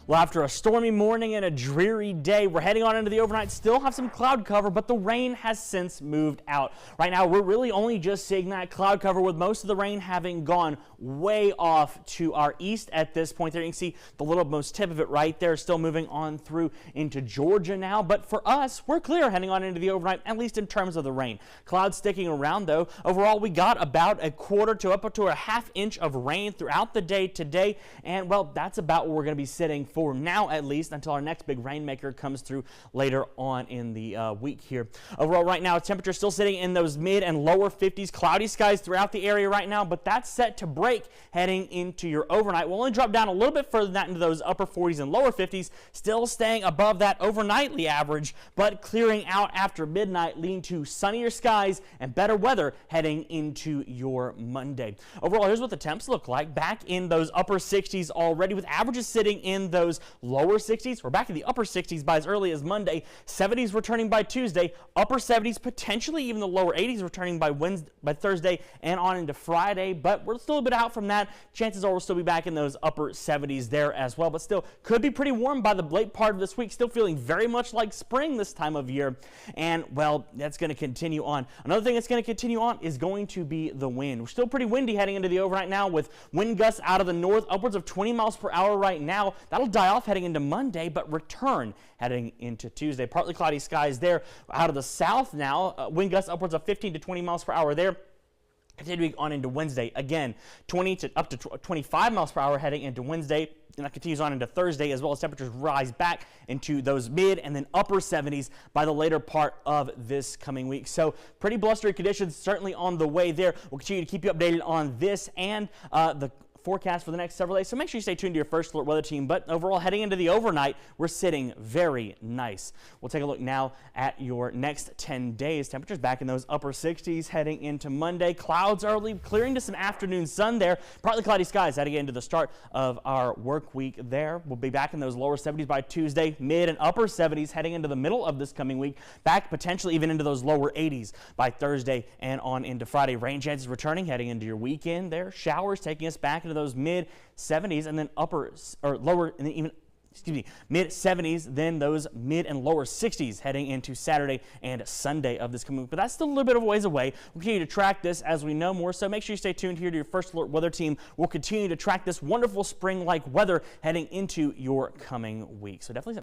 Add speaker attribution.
Speaker 1: Well, after a stormy morning and a dreary day, we're heading on into the overnight. Still have some cloud cover, but the rain has since moved out. Right now, we're really only just seeing that cloud cover, with most of the rain having gone way off to our east at this point. There you can see the little most tip of it right there, still moving on through into Georgia now. But for us, we're clear heading on into the overnight, at least in terms of the rain. Clouds sticking around, though. Overall, we got about a quarter to up to a half inch of rain throughout the day today. And, well, that's about where we're going to be sitting for now, at least, until our next big rainmaker comes through later on in the week here. Overall, right now, temperature still sitting in those mid and lower 50s. Cloudy skies throughout the area right now, but that's set to break heading into your overnight. We'll only drop down a little bit further than that into those upper 40s and lower 50s, still staying above that overnightly average, but clearing out after midnight, leading to sunnier skies and better weather heading into your Monday. Overall, here's what the temps look like. Back in those upper 60s already, with averages sitting in those lower 60s. We're back in the upper 60s by as early as Monday. 70s returning by Tuesday. Upper 70s, potentially even the lower 80s returning by Thursday and on into Friday. But we're still a bit out from that. Chances are we'll still be back in those upper 70s there as well. But still could be pretty warm by the late part of this week. Still feeling very much like spring this time of year. And, well, that's going to continue on. Another thing that's going to continue on is going to be the wind. We're still pretty windy heading into the overnight now, with wind gusts out of the north upwards of 20 miles per hour right now. That'll die off heading into Monday, but return heading into Tuesday. Partly cloudy skies there. Out of the south now, wind gusts upwards of 15 to 20 miles per hour there. Continuing on into Wednesday, again, 20 to up to 25 miles per hour heading into Wednesday. And that continues on into Thursday, as well as temperatures rise back into those mid and then upper 70s by the later part of this coming week. So pretty blustery conditions certainly on the way there. We'll continue to keep you updated on this and the forecast for the next several days, so make sure you stay tuned to your First Alert weather team. But overall, heading into the overnight, we're sitting very nice. We'll take a look now at your next 10 days. Temperatures back in those upper 60s heading into Monday. Clouds early, clearing to some afternoon sun there. Partly cloudy skies heading into the start of our work week there. We'll be back in those lower 70s by Tuesday, mid and upper 70s heading into the middle of this coming week. Back potentially even into those lower 80s by Thursday and on into Friday. Rain chances returning heading into your weekend there. Showers taking us back into those mid 70s and then mid 70s, then those mid and lower 60s heading into Saturday and Sunday of this coming week. But that's still a little bit of a ways away. We'll continue to track this as we know more, so make sure you stay tuned here to your First Alert weather team. We'll continue to track this wonderful spring-like weather heading into your coming week. So definitely